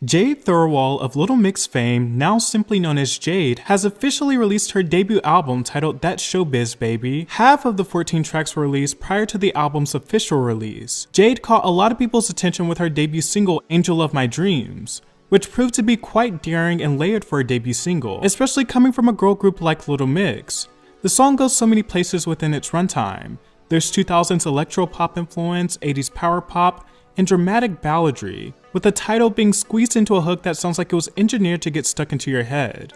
Jade Thirlwall of Little Mix fame, now simply known as Jade, has officially released her debut album titled That Showbiz Baby. Half of the 14 tracks were released prior to the album's official release. Jade caught a lot of people's attention with her debut single Angel of My Dreams, which proved to be quite daring and layered for a debut single, especially coming from a girl group like Little Mix. The song goes so many places within its runtime. There's 2000s electro pop influence, 80s power pop, and dramatic balladry, with the title being squeezed into a hook that sounds like it was engineered to get stuck into your head.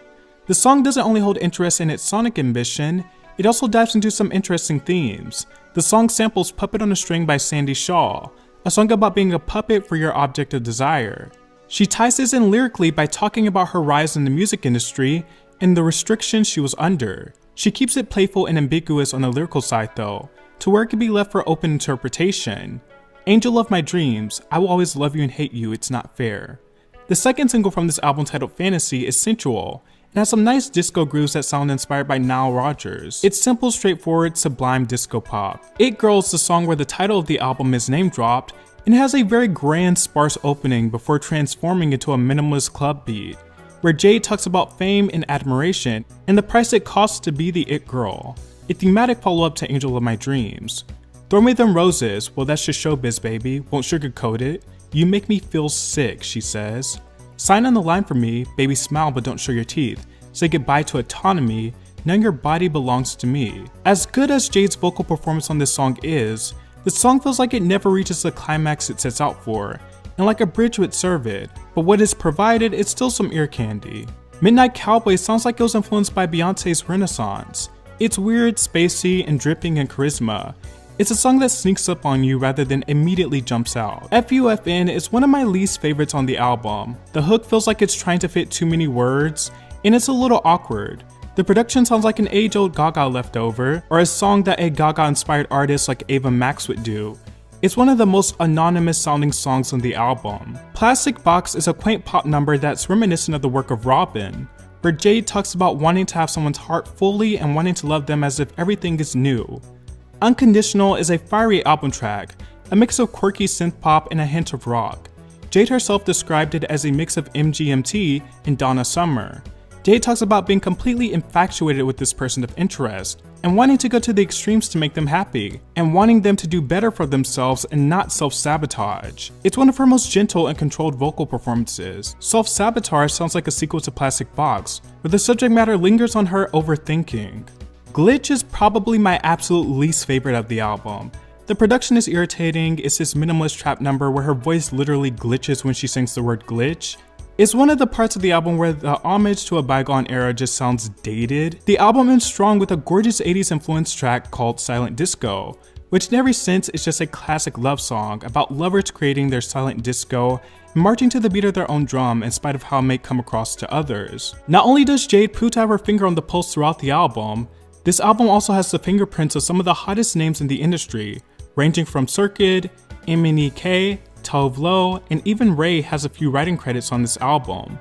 The song doesn't only hold interest in its sonic ambition, it also dives into some interesting themes. The song samples Puppet on a String by Sandy Shaw, a song about being a puppet for your object of desire. She ties this in lyrically by talking about her rise in the music industry and the restrictions she was under. She keeps it playful and ambiguous on the lyrical side though, to where it can be left for open interpretation. Angel of My Dreams, I will always love you and hate you, it's not fair. The second single from this album titled Fantasy is sensual, and has some nice disco grooves that sound inspired by Nile Rodgers. It's simple, straightforward, sublime disco pop. It Girl is the song where the title of the album is name dropped, and it has a very grand, sparse opening before transforming into a minimalist club beat, where Jade talks about fame and admiration, and the price it costs to be the it girl. A thematic follow-up to Angel of My Dreams. Throw me them roses, well that's just showbiz baby, won't sugarcoat it. You make me feel sick, she says. Sign on the line for me, baby smile but don't show your teeth. Say goodbye to autonomy, now your body belongs to me. As good as Jade's vocal performance on this song is, the song feels like it never reaches the climax it sets out for, and like a bridge would serve it, but what is provided is still some ear candy. Midnight Cowboy sounds like it was influenced by Beyonce's Renaissance. It's weird, spacey, and dripping in charisma. It's a song that sneaks up on you rather than immediately jumps out. FUFN is one of my least favorites on the album. The hook feels like it's trying to fit too many words, and it's a little awkward. The production sounds like an age-old Gaga leftover, or a song that a Gaga-inspired artist like Ava Max would do. It's one of the most anonymous sounding songs on the album. Plastic Box is a quaint pop number that's reminiscent of the work of Robin, where Jade talks about wanting to have someone's heart fully and wanting to love them as if everything is new. Unconditional is a fiery album track, a mix of quirky synth pop and a hint of rock. Jade herself described it as a mix of MGMT and Donna Summer. Jade talks about being completely infatuated with this person of interest, and wanting to go to the extremes to make them happy, and wanting them to do better for themselves and not self-sabotage. It's one of her most gentle and controlled vocal performances. Self-sabotage sounds like a sequel to Plastic Box, where the subject matter lingers on her overthinking. Glitch is probably my absolute least favorite of the album. The production is irritating, it's this minimalist trap number where her voice literally glitches when she sings the word glitch. It's one of the parts of the album where the homage to a bygone era just sounds dated. The album ends strong with a gorgeous 80s influenced track called Silent Disco, which in every sense is just a classic love song about lovers creating their silent disco and marching to the beat of their own drum in spite of how it may come across to others. Not only does Jade prove to have her finger on the pulse throughout the album, this album also has the fingerprints of some of the hottest names in the industry, ranging from Circuit, MNEK, Tove Lo, and even Ray has a few writing credits on this album.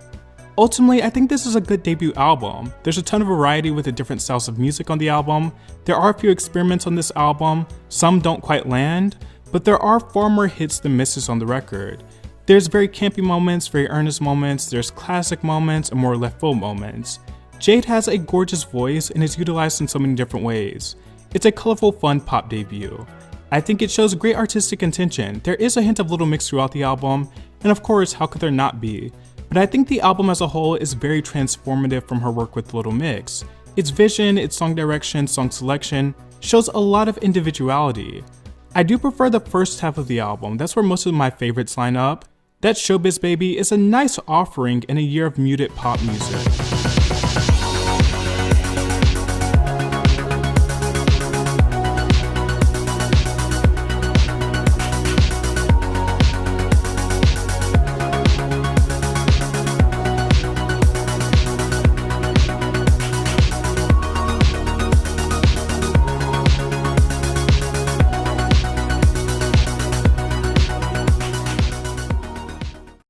Ultimately, I think this is a good debut album. There's a ton of variety with the different styles of music on the album. There are a few experiments on this album, some don't quite land, but there are far more hits than misses on the record. There's very campy moments, very earnest moments, there's classic moments, and more left field moments. Jade has a gorgeous voice and is utilized in so many different ways. It's a colorful, fun pop debut. I think it shows great artistic intention. There is a hint of Little Mix throughout the album, and of course, how could there not be? But I think the album as a whole is very transformative from her work with Little Mix. Its vision, its song direction, song selection, shows a lot of individuality. I do prefer the first half of the album, that's where most of my favorites line up. That Showbiz Baby is a nice offering in a year of muted pop music.